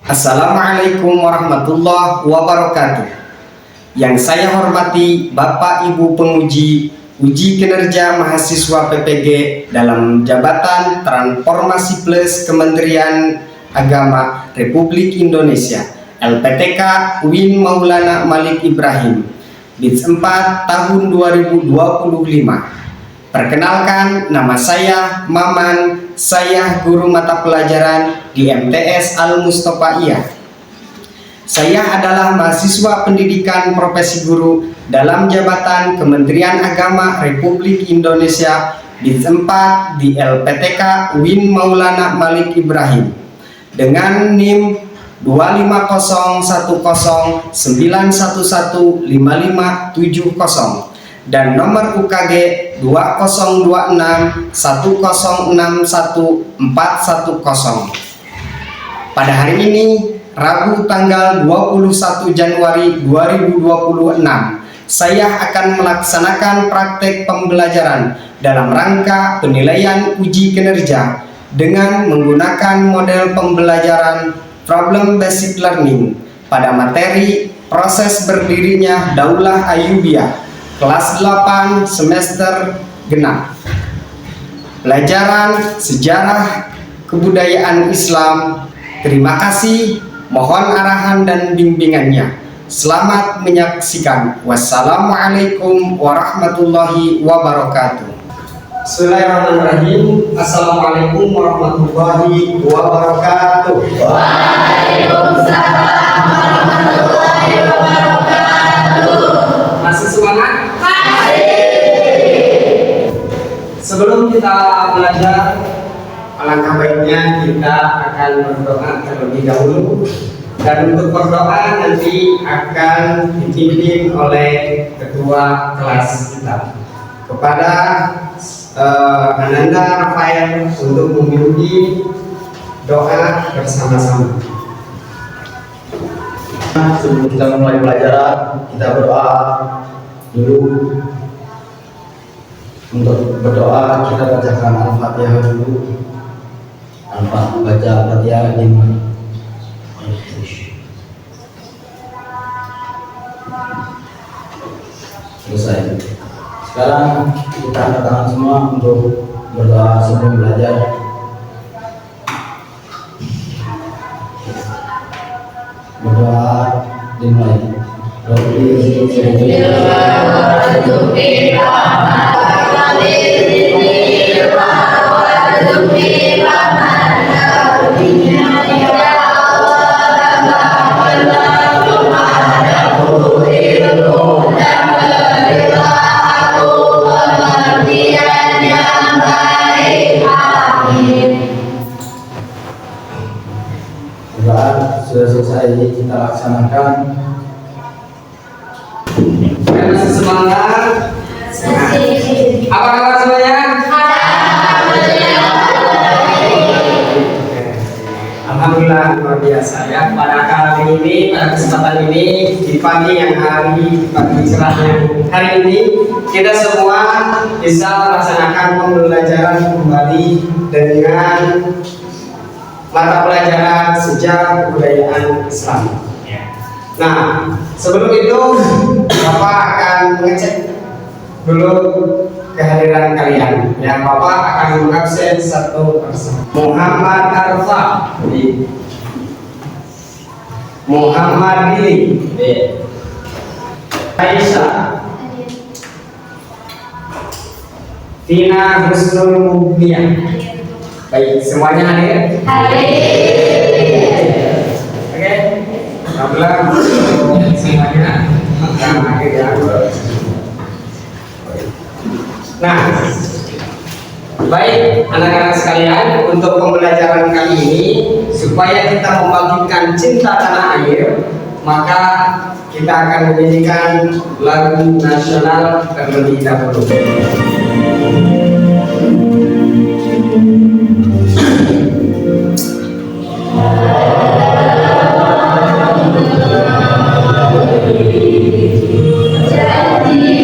Assalamualaikum warahmatullahi wabarakatuh. Yang saya hormati Bapak Ibu penguji uji kinerja mahasiswa PPG dalam jabatan Transformasi Plus Kementerian Agama Republik Indonesia LPTK Win Maulana Malik Ibrahim Batch 4 tahun 2025. Perkenalkan, nama saya Maman, saya guru mata pelajaran di MTS Al Mustafa Iya. Saya adalah mahasiswa pendidikan profesi guru dalam jabatan Kementerian Agama Republik Indonesia Batch 4 di LPTK Win Maulana Malik Ibrahim dengan NIM 2501091155570 dan nomor UKG 2061061410. Pada hari ini, Rabu tanggal 21 Januari 2026, saya akan melaksanakan praktek pembelajaran dalam rangka penilaian uji kinerja dengan menggunakan model pembelajaran Problem Basic Learning pada materi proses berdirinya Daulah Ayyubiyah kelas 8 semester genap. Pelajaran Sejarah Kebudayaan Islam. Terima kasih, mohon arahan dan bimbingannya. Selamat menyaksikan. Wassalamualaikum warahmatullahi wabarakatuh. Bismillahirrahmanirrahim. Assalamualaikum warahmatullahi wabarakatuh. Waalaikumsalam warahmatullahi wabarakatuh. Masih semangat? Sebelum kita belajar, alangkah baiknya kita akan berdoa terlebih dahulu. Dan untuk berdoa nanti akan dipimpin oleh ketua kelas kita. Kepada Ananda Rafael untuk memimpin doa bersama-sama. Sebelum kita mulai pelajaran, kita berdoa dulu. Untuk berdoa kita bacakan Al-Fatihah dulu. Baca Al-Fatihah selesai. Sekarang kita angkat tangan semua untuk berdoa sebelum belajar. Berdoa dimulai. Sudah selesai, kita laksanakan. Masih semangat? Apa kabar semuanya? Alhamdulillah, luar biasa ya. Pada kali ini, pada kesempatan ini, di pagi cerah yang hari ini, kita semua bisa melaksanakan pembelajaran kembali dengan mata pelajaran sejarah kebudayaan Islam. Nah, sebelum itu Bapak akan mengecek dulu kehadiran kalian. Ya, Bapak akan mengabsen satu persatu. Muhammad Arfa, Muhammad Billy, Aisyah, Tina Husnul Mubniyah. Baik, semuanya hadir? Oke. Alhamdulillah semuanya hadir ya. Nah, baik anak-anak sekalian, untuk pembelajaran kali ini supaya kita membagikan cinta tanah air, maka kita akan menyanyikan lagu nasional terlebih dahulu. Janji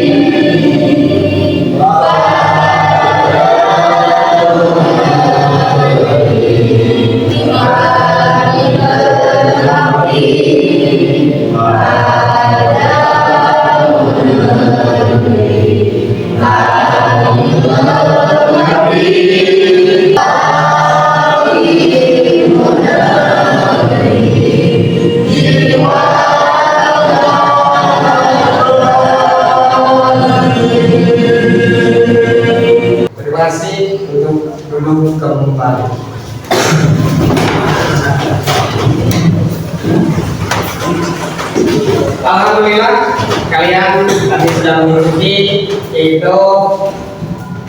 Alhamdulillah kalian tadi sudah mengikuti yaitu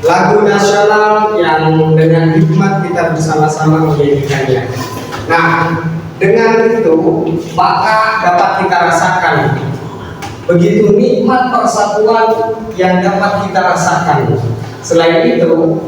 lagu nasional yang dengan hikmat kita bersama-sama menyanyikannya. Nah, dengan itu maka dapat kita rasakan begitu nikmat persatuan yang dapat kita rasakan. Selain itu,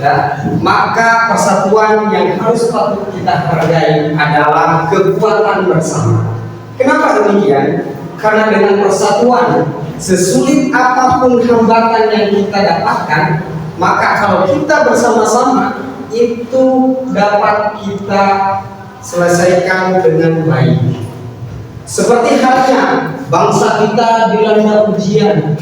ya, maka persatuan yang harus patut kita hargai adalah kekuatan bersama. Kenapa demikian? Karena dengan persatuan, sesulit apapun hambatan yang kita dapatkan, maka kalau kita bersama-sama itu dapat kita selesaikan dengan baik. Seperti halnya bangsa kita dilanda ujian,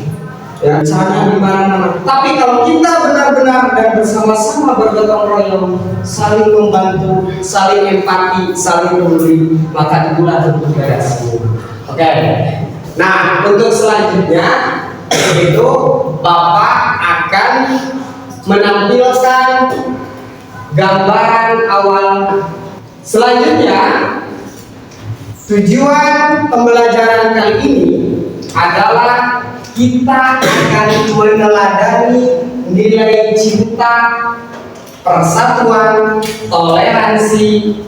ya, bencana di mana-mana. Tapi kalau kita benar-benar dan bersama-sama bergotong royong, saling membantu, saling empati, saling memberi, maka itulah bentuk generasi. Oke. Nah, untuk selanjutnya itu Bapak akan menampilkan gambaran awal. Selanjutnya, tujuan pembelajaran kali ini adalah kita akan meneladani nilai cinta, persatuan, toleransi,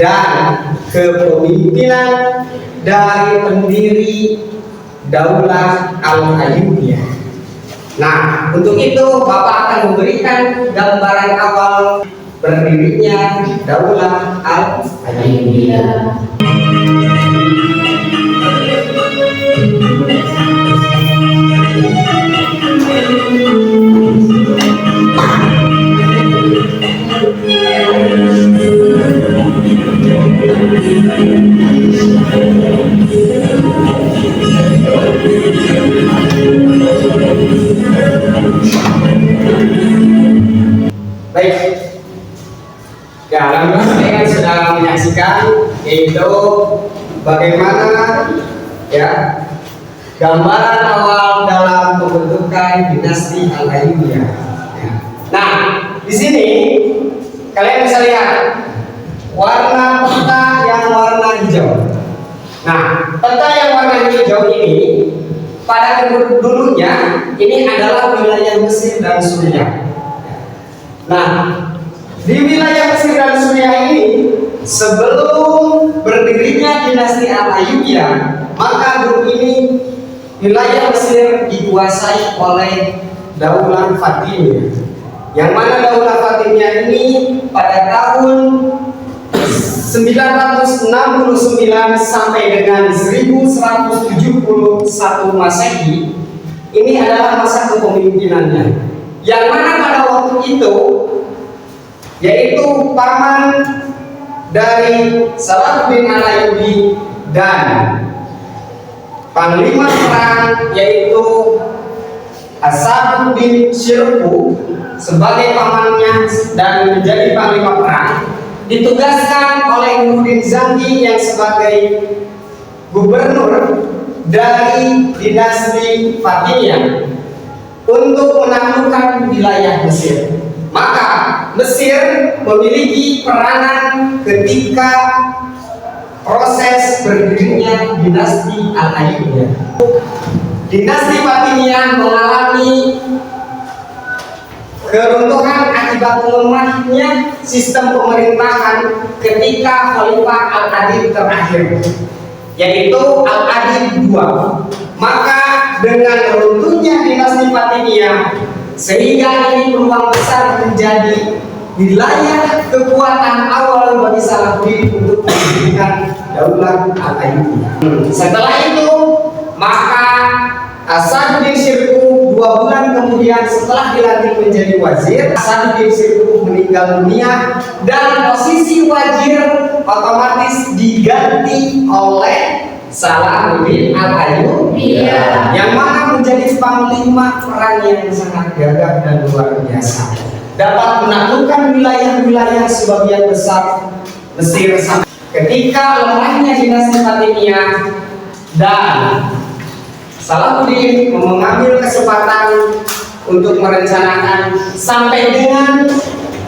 dan kepemimpinan dari pendiri Daulah Al-Ayyubiyah. Nah, untuk itu Bapak akan memberikan gambaran awal berdirinya Daulah Al-Ayyubiyah. Baik, ya alhamdulillah kalian sudah menyaksikan yaitu bagaimana ya gambaran awal dalam pembentukan dinasti Al-Ayyubiyah. Nah, di sini kalian bisa lihat warna peta yang warna hijau. Nah, peta yang warna hijau ini pada dulunya ini adalah wilayah Mesir dan Suriah. Nah, di wilayah Mesir dan Suriah ini sebelum berdirinya dinasti Al-Ayyubiyah, maka dulu ini wilayah Mesir dikuasai oleh Daulah Fatimiyah. Yang mana Daulah Fatimiyah ini pada tahun 969 sampai dengan 1171 Masehi ini adalah masa kepemimpinannya. Yang mana pada waktu itu yaitu paman dari Salahuddin Al-Ayyubi dan panglima perang yaitu Asaduddin Syirkuh sebagai pamannya dan menjadi panglima perang, ditugaskan oleh Nuruddin Zangi yang sebagai gubernur dari dinasti Fatimiyah untuk menaklukkan wilayah Mesir. Maka Mesir memiliki peranan ketika proses berdirinya dinasti Al-Ayyubiyah. Dinasti Fatimiyah mengalami keruntuhan akibat lemahnya sistem pemerintahan ketika Khalifah Al-Adil terakhir, yaitu Al-Adil II. Maka dengan runtuhnya dinasti Fatimiyah, sehingga ini peluang besar menjadi wilayah kekuatan awal bagi Salahuddin untuk mendirikan Daulah Al-Ayyubiyah. Setelah itu, maka Asaduddin Syirkuh 2 bulan kemudian setelah dilantik menjadi wazir, Asaduddin Syirkuh meninggal dunia dan posisi wazir otomatis diganti oleh Salahuddin Al-Ayyubiyah, yang mana menjadi panglima perang yang sangat gagah dan luar biasa, dapat menaklukkan wilayah-wilayah sebagian besar Mesir. Ketika lemahnya dinasti Fatimiyah dan Salahuddin mengambil kesempatan untuk merencanakan sampai dengan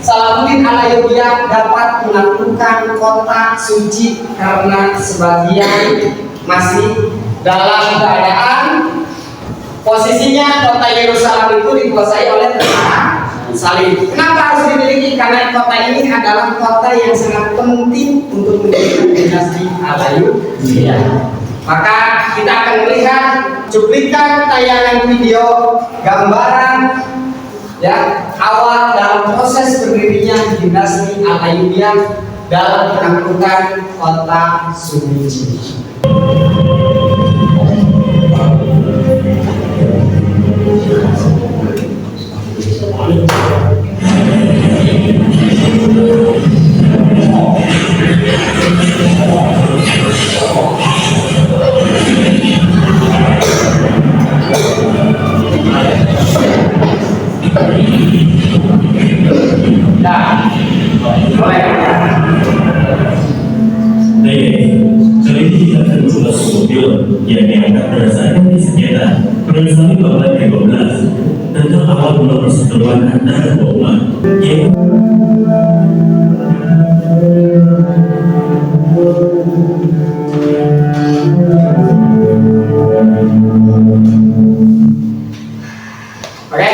Salahuddin Al-Ayyubiyah dapat menaklukkan kota suci karena sebagian masih dalam keadaan posisinya kota Yerusalem itu dikuasai oleh tentara salib. Kenapa harus dimiliki? Karena kota ini adalah kota yang sangat penting untuk mendirikan dinasti Al-Ayyubiyah. Maka kita akan melihat cuplikan tayangan video gambaran ya awal dalam proses berdirinya dinasti Al-Ayyubiyah dalam penaklukan kota suci. Kali ini kita akan mencoba sebuah film yang diangkat berdasarkan kisah nyata berdasarkan babak 12 tentang awal mula perseteruan antara dua umat, yaitu Oke,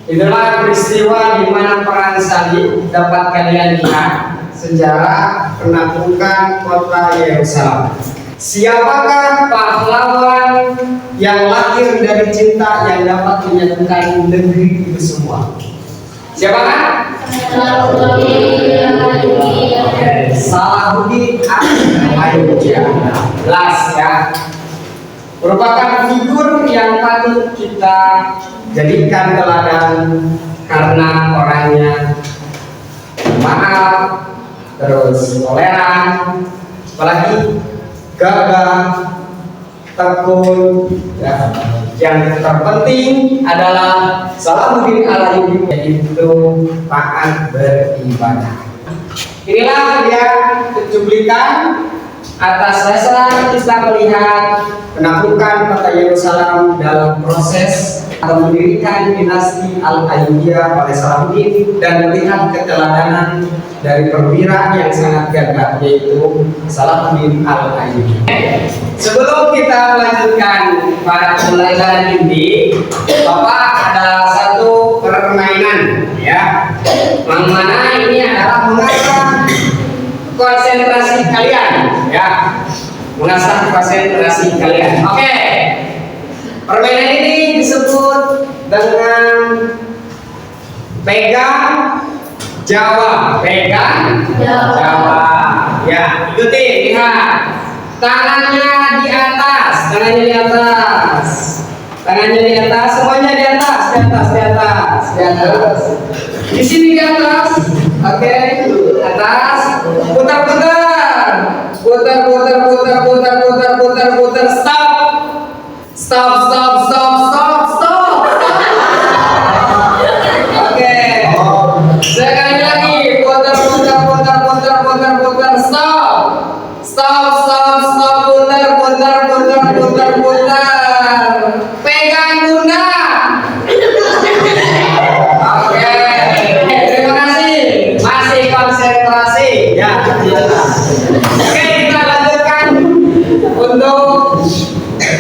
itulah peristiwa di mana perang salib dapat kalian lihat sejarah penaklukan kota Yerusalem. Siapakah pahlawan yang lahir dari cinta yang dapat menyatukan negeri itu semua? Siapakah? Salahuddin Al-Ayyubiyah. Jelas ya. Merupakan figur yang patut kita jadikan teladan karena orangnya maaf, terus toleran, apalagi gagah, tekun ya. Yang terpenting adalah Salahuddin Al-Ayyubi, yaitu taat beribadah. Inilah dia cuplikan atas dasar kita melihat penaklukan kota Yerusalem dalam proses atau mendirikan dinasti Al-Ayyubiyah oleh Salahuddin dan melihat keteladanan dari perwira yang sangat gagah, yaitu Salahuddin Al-Ayyubi. Sebelum kita melanjutkan pada pembelajaran ini, Bapak ada satu permainan ya, yang mana ini adalah mengasah konsentrasi kalian ya, mengasah konsentrasi kalian. Oke. Permainan ini disebut dengan pegang jawab. Pegang jawab. Ya, ikuti, lihat. Tangannya di atas, tangannya di atas. Tangannya di atas, semuanya di atas, di atas, di atas, di atas. Di sini di atas. Oke, atas. Putar-putar. Putar-putar, putar-putar, putar-putar, putar. Stop. Stop, stop, stop, stop, stop. Oke. Sekali lagi, putar, putar, putar, putar, putar, putar. Stop. Stop, stop, stop, putar, putar, putar, putar, putar. Pegang bunda. Oke. Terima kasih. Masih konsentrasi. Ya. Oke, kita lanjutkan untuk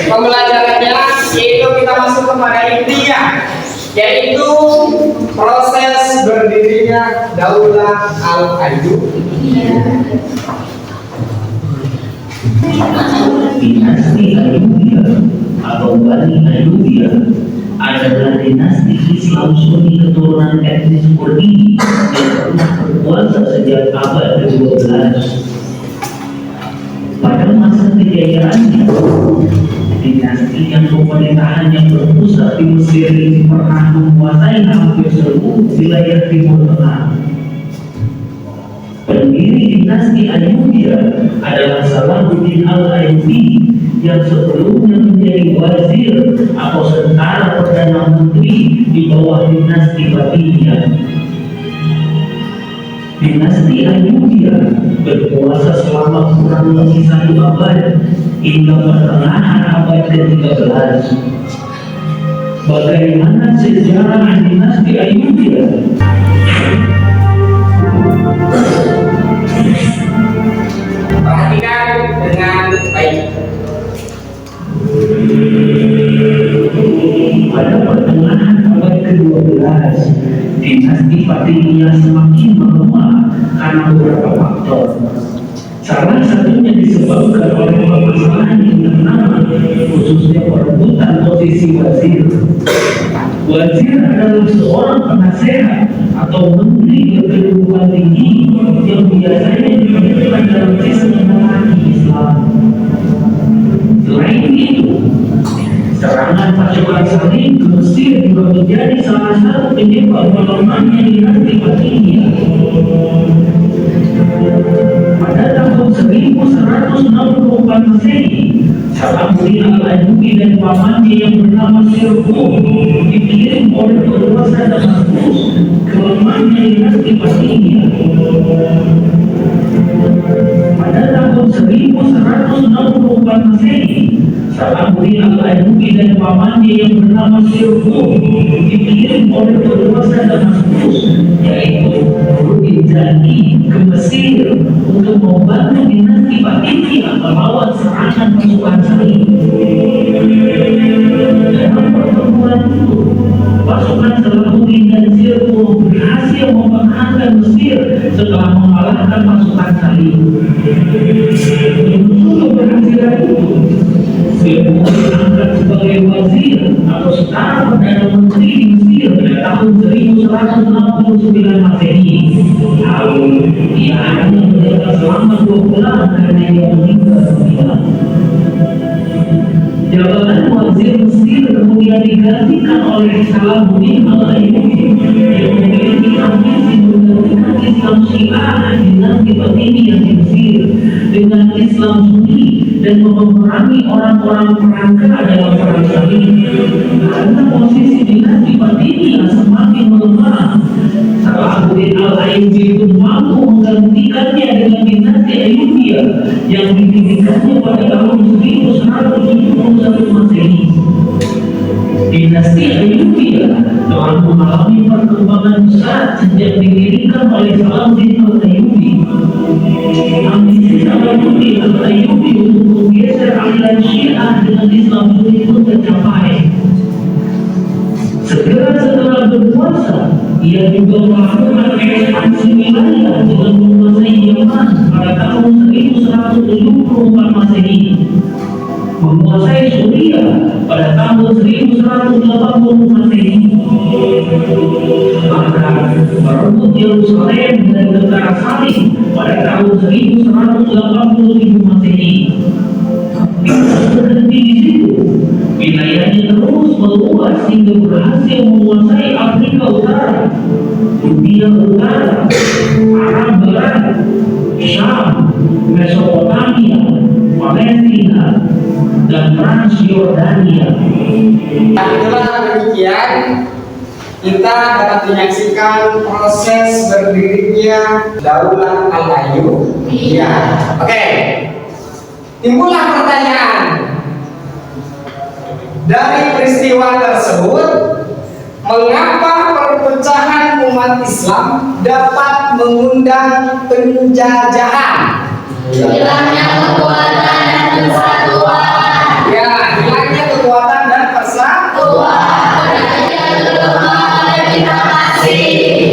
pembelajarannya, yaitu kita masuk kepada intinya, yaitu proses berdirinya Daulah Al-Ayyubiyah. dinasti Ayyubiyah atau Bani Ayyubiyah adalah dinasti Islam Sunni keturunan etnis Kurdi yang pernah berkuasa sejak abad ke-12. Pada masa kejayaannya, dinasti yang pemerintahannya berpusat di Mesir ini pernah menguasai hampir seluruh wilayah Timur Tengah. Pendiri dinasti Ayyubiyah adalah Salahuddin Al-Ayyubi yang sebelumnya menjadi wazir atau tentara perdana menteri di bawah dinasti Babiyah. Dinasti Ayyubiyah berkuasa selama kurang lebih 1 abad hingga pertengahan abad ke-13. Bagaimana sejarah dinasti Ayyubiyah? Perhatikan dengan baik. Pada pertengahan abad ke-12, dinasti Fatimiyah semakin melemah karena beberapa faktor. Salah satunya disebabkan oleh permasalahan internal, khususnya perebutan posisi wazir. Wazir adalah seorang penasehat atau menteri berkedudukan tinggi yang biasanya diperlukan dalam sistem monarki Islam. Selain itu, serangan pasukan Salim ke Mesir juga menjadi salah satu penyebab melemahnya dinasti Fatimiyah. Pada tahun 1164 Masehi, Salahuddin Al-Ayyubi dan pamannya yang bernama Sirkuh dikirim oleh penguasa Damaskus ke lemahnya dinasti Fatimiyah. Pada tahun 1164 Masehi, Salahuddin Al-Ayyubi dan pamannya yang bernama Sirkuh dikirim oleh penguasa Damaskus, yaitu Rukin Zaki, ke Mesir untuk membantu dinasti Fatimiyah melawan serangan pasukan Salim. Dalam pertempuran itu, pasukan Salahuddin dan Sirkuh berhasil mempertahankan Mesir setelah mengalahkan pasukan Salim. Untuk keberhasilan itu, Sirkuh diangkat sebagai wazir atau setara perdana menteri di Mesir pada tahun 1169 Masehi. Lalu ia hanya menjabat selama 2 bulan karena ia meninggal dunia. Jabatan wazir Mesir kemudian digantikan oleh Salahuddin Al-Ayyubi yang memiliki ambisi menggantikan Islam Syiah dinasti Fatimiyah di Mesir dengan Islam Sunni dan memerangi orang-orang perangkat dalam perang Salim. Karena posisi dinasti Fatimiyah semakin melemah, Salahuddin Al-Ayyubi pun mampu menggantikannya dengan dinasti Ayyubiyah yang didirikannya pada tahun 1171 Masehi. Dinasti Ayyubiyah telah mengalami perkembangan besar sejak didirikan oleh Salahuddin Al-Ayyubi. Ambisi Salahuddin Al-Ayyubi untuk menggeser aliran Syiah dengan Islam Sunni pun tercapai. Segera setelah berkuasa, ia juga melakukan ekspansi wilayah dengan menguasai Yaman pada tahun 1174 Masehi, menguasai Suriah pada tahun 1180 Masehi, bahkan merebut Yerusalem dari tentara Salim pada tahun 1187 Masehi. Tidak berhenti di situ, wilayahnya terus meluas hingga berhasil menguasai Afrika Utara, India Utara, Arab Barat, Syam, Mesopotamia, Palestina, dan Transjordania. Itulah demikian kita dapat menyaksikan proses berdirinya Daulah Al-Ayyubiyah. Oke. Timbullah pertanyaan dari peristiwa tersebut, mengapa perpecahan umat Islam dapat mengundang penjajahan? Hilangnya kekuatan dan persatuan. Ya, hilangnya kekuatan dan persatuan.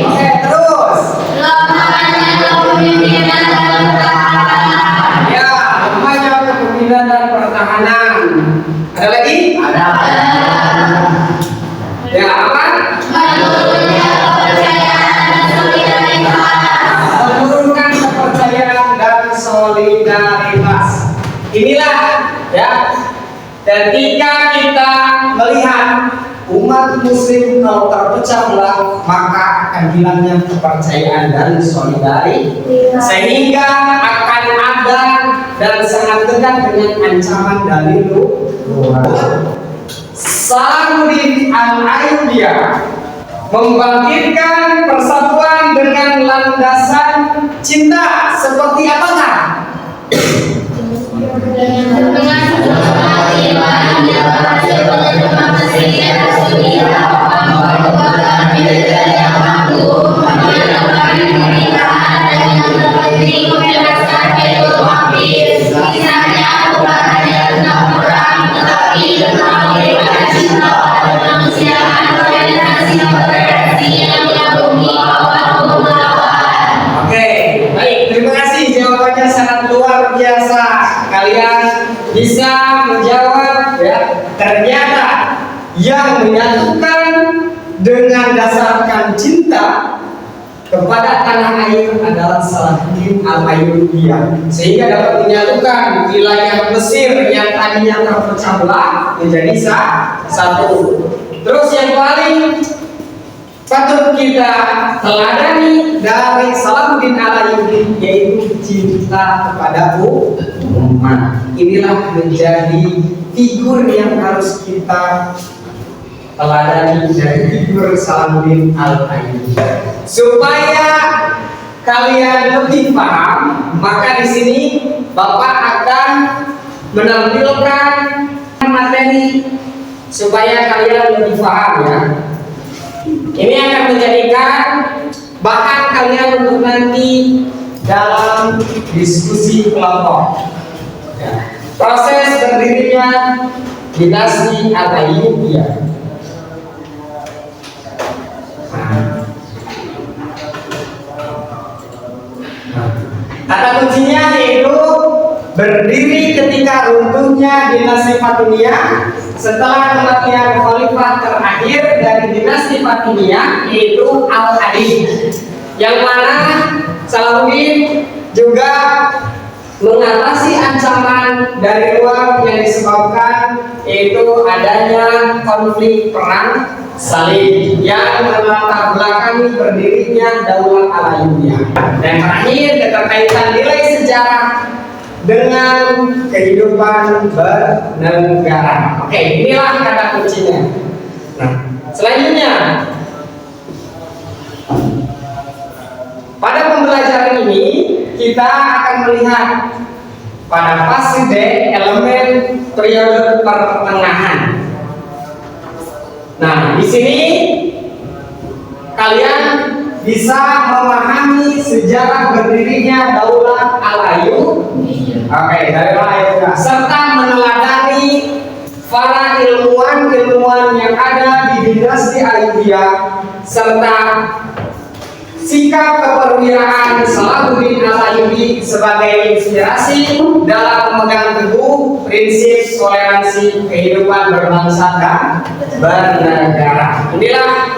Oke, terus. Lemahnya kepemimpinan dan pertahanan. Ya, lemahnya kepemimpinan dan pertahanan. Ada lagi? Ada. Ya, apa? Menurunnya kepercayaan dan solidaritas. Menurunkan kepercayaan dan solidaritas. Inilah ya, ketika kita melihat umat muslim kalau terpecah belah, maka akan hilangnya kepercayaan dan solidaritas, sehingga akan ada dan sangat dekat dengan ancaman dari luar. Salahuddin Al-Ayyubiyah membangkitkan persatuan dengan landasan cinta. Seperti apakah? Dengan semangat iman yang berhasil menerima kesedihan Rasulullah, memperkuatkan militer yang mampu menghadapi pernikahan dan yang terpenting membebaskan Baitul Maqdis. Misalnya bukan hanya tentang perang, tetapi ternyata yang menyatukan dengan dasarkan cinta kepada tanah air adalah Salahuddin Al-Ayyubiyah, sehingga dapat menyatukan wilayah Mesir yang tadinya terpecah belah menjadi satu. Terus yang paling patut kita teladani dari Salahuddin Al-Ayyubi yaitu cinta kepada umat. Inilah menjadi figur yang harus kita teladani dari figur Salahuddin Al-Ayyubi. Supaya kalian lebih paham, maka di sini Bapak akan menampilkan materi supaya kalian lebih paham ya. Ini akan menjadikan bahan kalian untuk nanti dalam diskusi kelompok. Ya. Proses berdirinya dinasti Al-Ayyubiyah. Kata kuncinya yaitu berdiri ketika runtuhnya dinasti Fatimiyah setelah kematian khalifah terakhir dari dinasti Fatimiyah yaitu Al-Adil, yang mana Salahuddin juga mengatasi ancaman dari luar yang disebabkan yaitu adanya konflik perang salib yang melatar belakangi berdirinya Daulah Al-Ayyubiyah. Dan terakhir keterkaitan nilai sejarah dengan kehidupan bernegara. Oke, inilah kata kuncinya. Nah, selanjutnya pada pembelajaran ini kita akan melihat pada fase D elemen periode pertengahan. Nah, di sini kalian bisa memahami sejarah berdirinya Daulah Al-Ayyubiyah. Oke, Daulah Al-Ayyubiyah serta meneladani para ilmuwan yang ada di dinasti Ayyubiyah serta sikap keperwiraan Salahuddin Al-Ayyubi sebagai inspirasi dalam memegang teguh prinsip toleransi kehidupan berbangsa dan bernegara. Inilah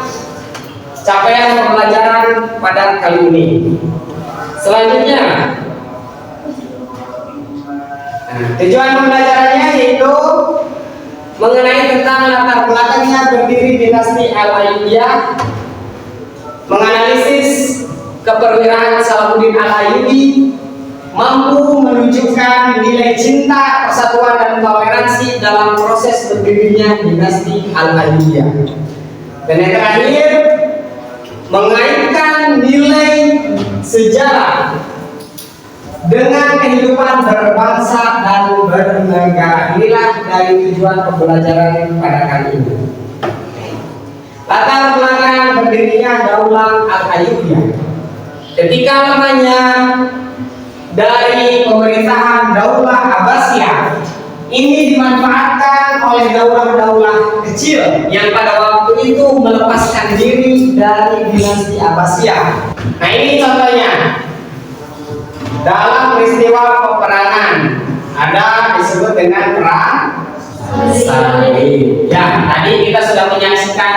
capaian pembelajaran pada kali ini. Selanjutnya, tujuan pembelajarannya yaitu mengenai tentang latar belakangnya berdiri dinasti Al-Ayyubiyah, menganalisis keperwiraan Salahuddin Al-Ayyubi, mampu menunjukkan nilai cinta, persatuan dan toleransi dalam proses berdirinya dinasti Al-Ayyubiyah. Dan yang terakhir, mengaitkan nilai sejarah dengan kehidupan berbangsa dan bernegara. Inilah dari tujuan pembelajaran pada kali ini. Latar belakang berdirinya Daulah Al-Ayyubiyah. Ketika lamanya dari pemerintahan Daulah Abbasiyah ini dimanfaatkan oleh daulah-daulah kecil yang pada waktu itu melepaskan diri dari dinasti Abbasiyah. Nah, ini contohnya dalam peristiwa peperangan ada disebut dengan perang salib. Ya, tadi kita sudah menyaksikan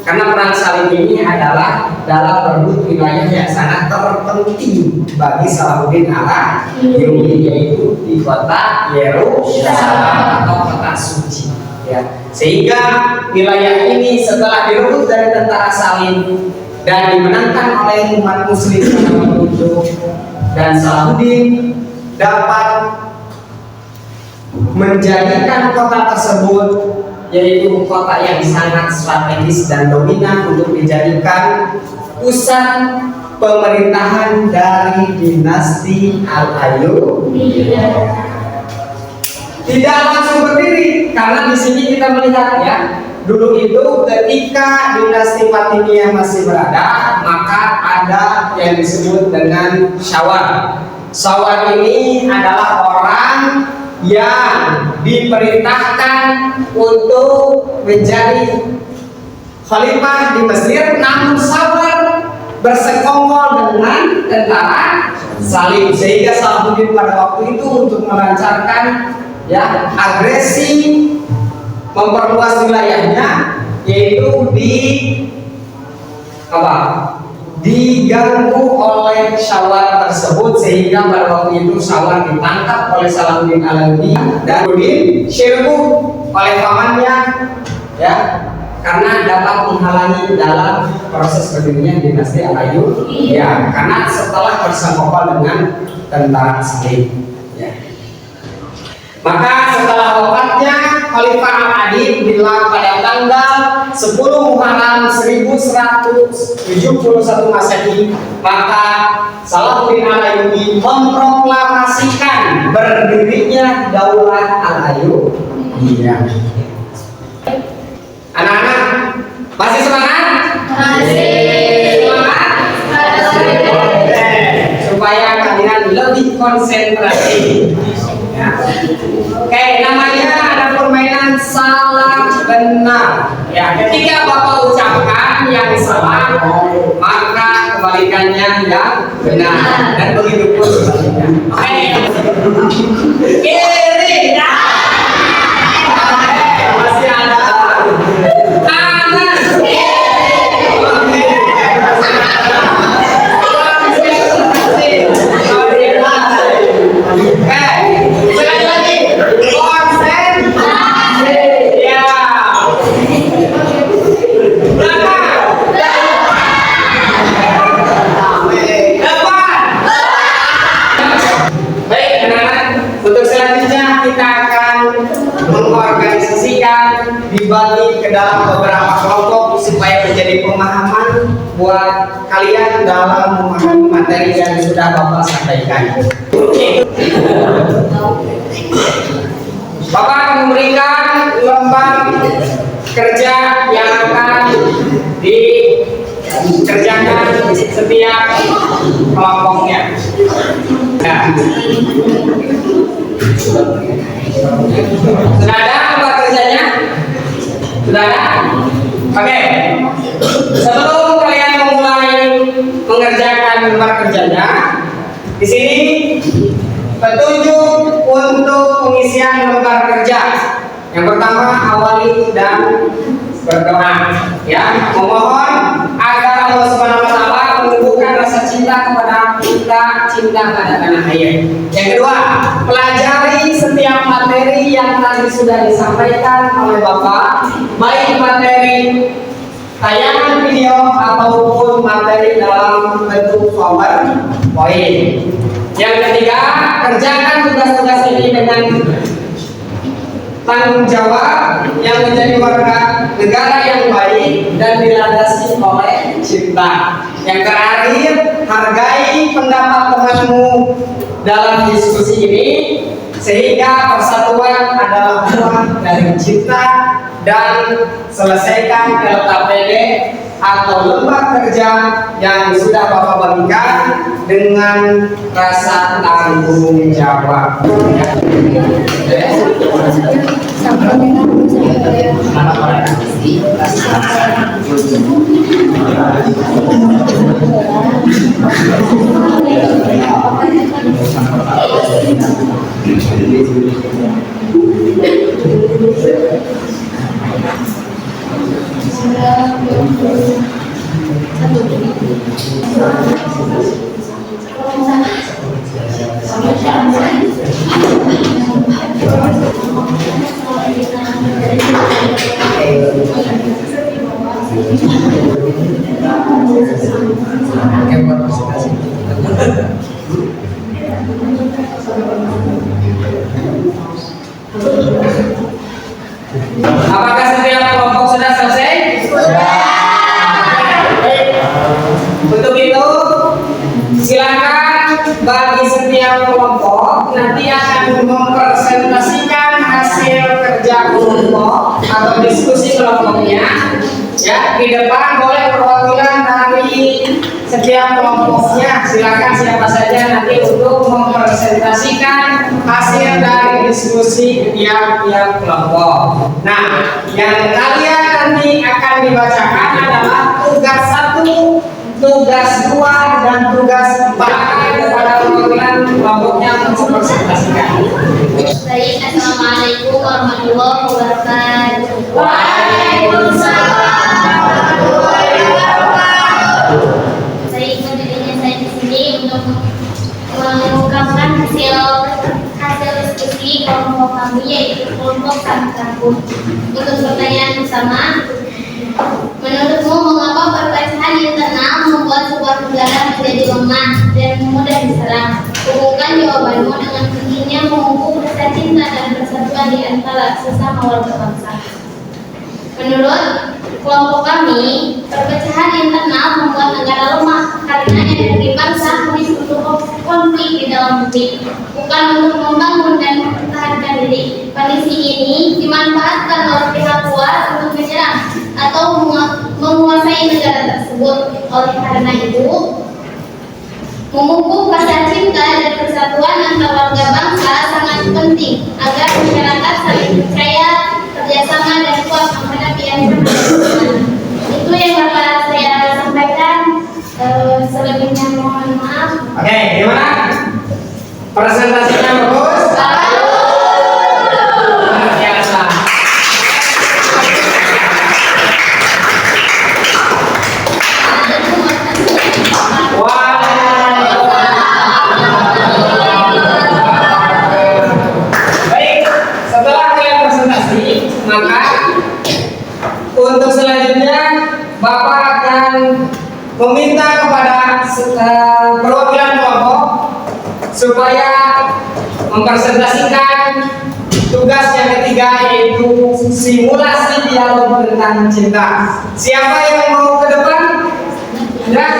karena perang salib ini adalah dalam berebut wilayah yang sangat terpenting bagi Salahuddin Al-Ayyubi, yaitu di kota Yerusalem atau kota suci. Ya, sehingga wilayah ini setelah direbut dari tentara salib dan dimenangkan oleh umat Muslim itu, dan Salahuddin dapat menjadikan kota tersebut yaitu kota yang sangat strategis dan dominan untuk dijadikan pusat pemerintahan dari dinasti Al-Ayyubiyah. Tidak langsung berdiri karena di sini kita melihat ya, dulu itu ketika dinasti Fatimiyah masih berada, maka ada yang disebut dengan Syawar. Syawar ini adalah orang yang diperintahkan untuk menjadi khalifah di Mesir, namun Syawar bersekongkol dengan tentara salib, sehingga Salahuddin pada waktu itu untuk melancarkan ya agresi memperluas wilayahnya, yaitu diganggu oleh Syawar tersebut, sehingga pada waktu itu Syawar ditangkap oleh Salahuddin Al-Ayyubi dan kemudian Syirkuh oleh pamannya, ya, karena dapat menghalangi dalam proses berdirinya dinasti Al-Ayyubi, ya, karena setelah bersangkutan dengan tentara Salim, ya. Maka setelah wafatnya Khalifah Al-Adil pada tanggal 10 Muharram 1171 Masehi, maka Salahuddin Al-Ayyubi memproklamasikan berdirinya Daulah Al-Ayyubi. Anak-anak masih semangat? Masih. Semangat? Supaya kalian lebih konsentrasi. Ya. Oke, namanya ada permainan salah benar. Ya, ketika Bapak ucapkan yang salah, maka kebalikannya yang benar, dan begitu pun sebaliknya. Oke. Kiri. Masih ada. Kanan. Sekali lagi, konsentrasi. Ya. Belakang. Depan. Baik, anak-anak, untuk selanjutnya kita akan mengorganisasikan, dibagi ke dalam beberapa kelompok supaya menjadi pemahaman buat kalian dalam memahami materi yang sudah Bapak sampaikan. Bapak akan memberikan lembar kerja yang akan dikerjakan setiap kelompoknya. Nah, sudah ada lembar kerjanya? Sudah ada? Oke. Sebelum kalian memulai mengerjakan lembar kerjanya, di sini petunjuk untuk pengisian lembar kerja. Yang pertama, awali dan berdoa, ya, memohon agar Allah Subhanahu wa taala menumbuhkan rasa cinta kepada kita, cinta pada tanah air. Yang kedua, pelajari setiap materi yang tadi sudah disampaikan oleh Bapak, baik materi tayangan video ataupun materi dalam bentuk PowerPoint. Yang ketiga, kerjakan tugas-tugas ini dengan tanggung jawab yang menjadi warga negara yang baik dan dilandasi oleh cinta. Yang terakhir, hargai pendapat temanmu dalam diskusi ini, sehingga persatuan adalah buah dari cinta, dan selesaikan LKPD atau lembar kerja yang sudah Bapak bagikan dengan rasa tanggung jawab. Apakah setiap kelompok sudah selesai? Untuk itu, silakan bagi setiap kelompok nanti akan mempresentasikan hasil kerja kelompok atau diskusi kelompoknya. Ya, di depan boleh perwakilan dari setiap kelompoknya. Silakan siapa saja nanti untuk mempresentasikan hasil dari diskusi tiap-tiap kelompok. Nah, yang kalian nanti akan dibacakan adalah tugas 1, tugas 2, dan tugas 4 kepada perwakilan kelompoknya untuk mempresentasikan. Baik, assalamualaikum warahmatullahi wabarakatuh. Baik, berdirinya saya di sini untuk mengungkapkan hasil diskusi kelompok kami, yaitu kelompok kami kampung. Untuk pertanyaan bersama, menurutmu mengapa perpecahan internal membuat sebuah negara menjadi lemah dan mudah diserang? Hubungkan jawabanmu dengan pentingnya memupuk rasa cinta dan persatuan di antara sesama warga bangsa. Menurut kelompok kami, perpecahan internal membuat negara lemah karena energi bangsa habis untuk konflik di dalam negeri, bukan untuk membangun dan mempertahankan diri. Kondisi ini dimanfaatkan oleh pihak luar untuk menyerang atau menguasai negara tersebut. Oleh karena itu, memupuk rasa cinta dan persatuan antar warga bangsa sangat penting agar masyarakat saling percaya, kerjasama dan kuat menghadapi ancaman. Itu yang dapat saya sampaikan. Selebihnya mohon maaf. Oke, gimana? Presentasinya bagus? Luar biasa. Baik, setelah kalian presentasi, maka untuk selanjutnya Bapak akan meminta kepada perwakilan kelompok supaya mempresentasikan tugas yang ketiga, yaitu simulasi dialog tentang cinta. Siapa yang mau ke depan? Ya.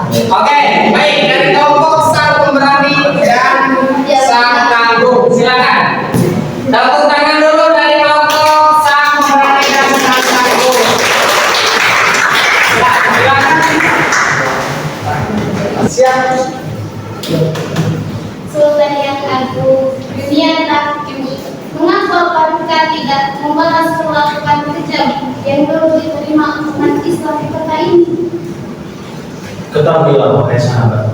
Oke, baik, dari kelompok Sang Pemberani dan Sang Tangguh, silakan. Tepuk tangan dulu dari kelompok Sang Pemberani dan Sang Tangguh. Ya, silakan. Siap. Sultan yang agung, dunia tak kini. Mengapa mereka tidak membalas perlakuan kejam yang dulu diterima umat Islam di kota ini? Ketahuilah wahai sahabat,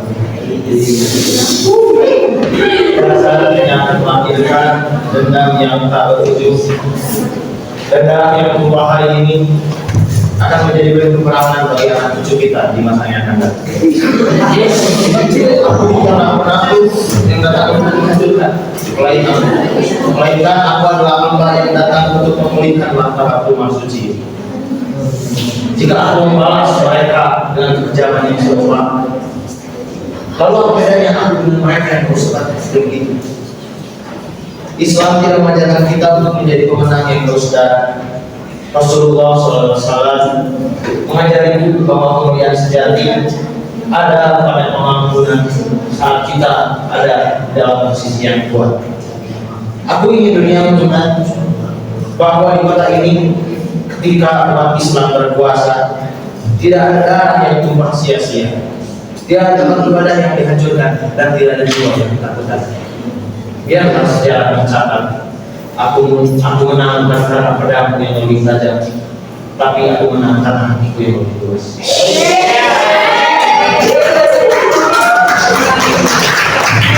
rasa yang melahirkan dendam yang tak berujung, dendam yang berbahaya ini akan menjadi bentuk perangan bagi anak cucu kita di masa yang akan datang. Aku bukanlah penakut yang datang untuk menghancurkan, melainkan aku adalah hamba yang datang untuk memulihkan martabat rumah suci. Jika aku membalas mereka dengan kekejaman yang serupa, lalu apa bedanya aku dengan mereka yang berusaha begitu? Islam tidak mengajarkan kita untuk menjadi pemenang yang terus dan Rasulullah SAW mengajari bahwa kemuliaan sejati ada pada pengampunan saat kita ada dalam posisi yang kuat. Aku ingin dunia menunjukkan bahwa di kota ini ketika umat Islam berpuasa, tidak ada darah yang tumpah sia-sia, tidak ada tempat ibadah yang dihancurkan, dan tidak ada jiwa yang ditakutkan. Biarlah sejarah mencatat, aku menang bukan karena pedangku yang lebih tajam, tapi aku menang karena hatiku yang lebih luas.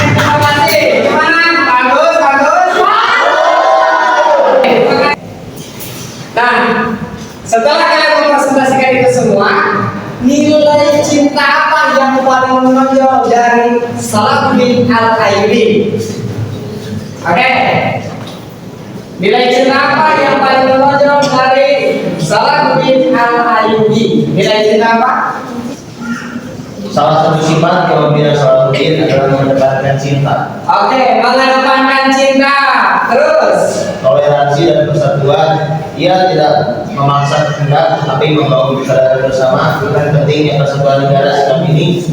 Terima kasih. Gimana? Bagus, bagus. Nah, setelah kalian mempresentasikan itu semua, nilai cinta apa yang paling menonjol dari Salahuddin Al-Ayyubi? Oke. Nilai cinta apa yang paling menonjol dari Salahuddin Al-Ayyubi? Nilai cinta apa? Salah satu sifat kepemimpinan Salahuddin adalah mengedepankan cinta. Oke, mengedepankan cinta. Terus Toleransi dan persatuan. Ia tidak memaksa kehendak, tapi membangun kesadaran bersama tentang pentingnya persatuan negara Islam ini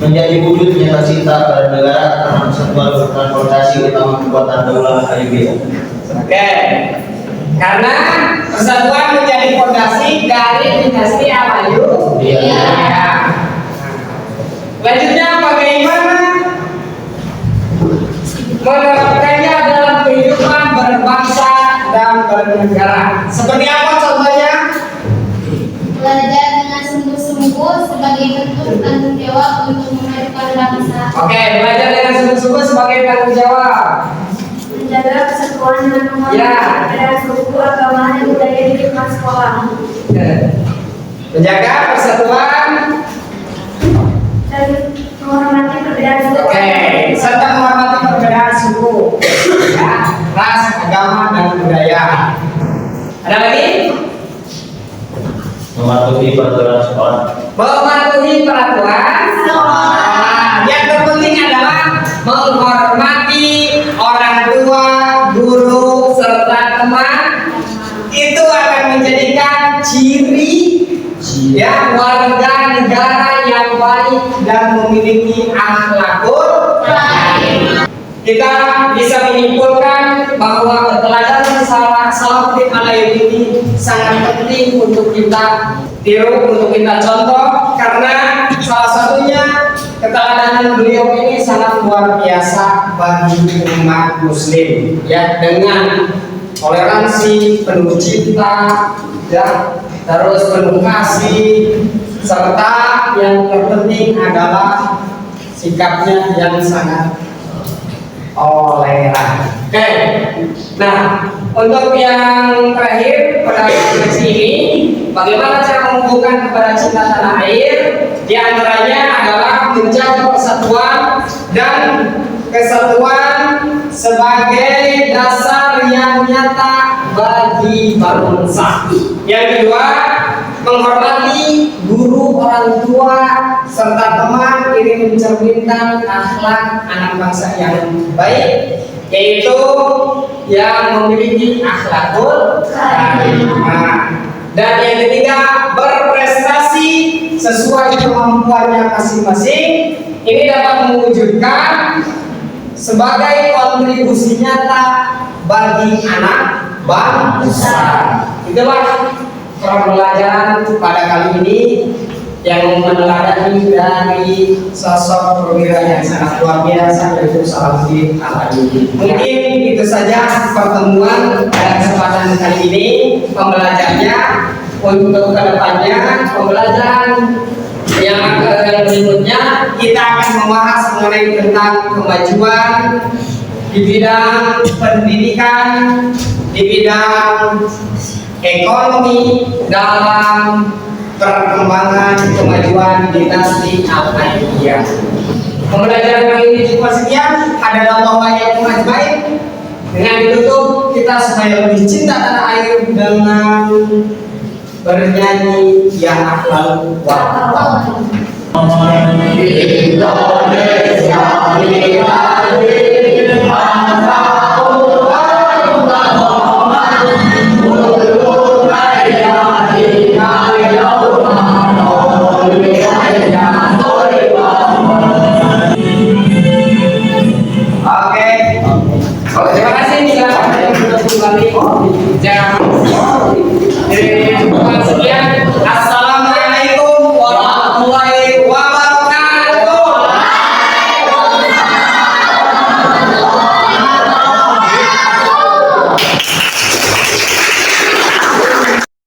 menjadi wujud nyata cinta pada negara karena persatuan bertransportasi utama kekuatan daulah Ayyubiyah. Oke, karena persatuan menjadi fondasi dari dinasti Ayyubiyah. Iya. Selanjutnya bagaimana menerapkannya dalam kehidupan berbangsa dan bernegara? Seperti apa contohnya? Belajar dengan sungguh-sungguh sungguh-sungguh sebagai bentuk tanggung jawab untuk memajukan bangsa. Oke, belajar dengan sungguh-sungguh sebagai tanggung jawab. Menjaga persatuan dengan menghormati Ya. perbedaan suku, agama, dan budaya di lingkungan sekolah. Menjaga persatuan. Dan menghormati perbedaan suku. Oke, serta menghormati perbedaan suku, ya, ras, agama, dan budaya. Ada lagi? Mematuhi peraturan sekolah. Mematuhi peraturan sekolah. Yang terpenting adalah menghormati orang tua, guru, serta teman. Itu akan menjadikan ciri ya warga negara yang baik dan memiliki akhlakul karimah. Kita bisa menyimpulkan bahwa keteladanan salafuddin al-Ayyubi sangat penting untuk kita tiru, untuk kita contoh, karena salah satunya keteladanan beliau ini sangat luar biasa bagi umat muslim, ya, dengan toleransi, penuh cinta, ya, terus penuh kasih, serta yang terpenting adalah sikapnya yang sangat toleran. Oke, nah untuk yang terakhir pada sesi ini, bagaimana cara menumbuhkan kepada cinta tanah air? Di antaranya adalah menjaga persatuan dan kesatuan sebagai dasar yang nyata bagi bangsa. Yang kedua, menghormati guru, orang tua, serta teman. Ini mencerminkan akhlak anak bangsa yang baik, yaitu yang memiliki akhlakul karimah. Dan yang ketiga, berprestasi sesuai kemampuannya masing-masing. Ini dapat mewujudkan sebagai kontribusi nyata bagi anak bangsa. Itulah pembelajaran pada kali ini yang meneladani dari sosok perwira yang sangat luar biasa, yaitu Salahuddin al-Ayyubi. Mungkin itu saja pertemuan pada kesempatan kali ini. Pembelajarannya untuk kedepannya, pembelajaran yang berikutnya kita akan membahas mengenai tentang kemajuan di bidang pendidikan, di bidang ekonomi dalam perkembangan kemajuan dinasti Al-Ayyubiyah. Pembelajaran kali ini cukup sekian. Adalah yang ajmain. Dengan ditutup kita supaya lebih cinta tanah air dengan bernyanyi yang akhlak wa. Indonesia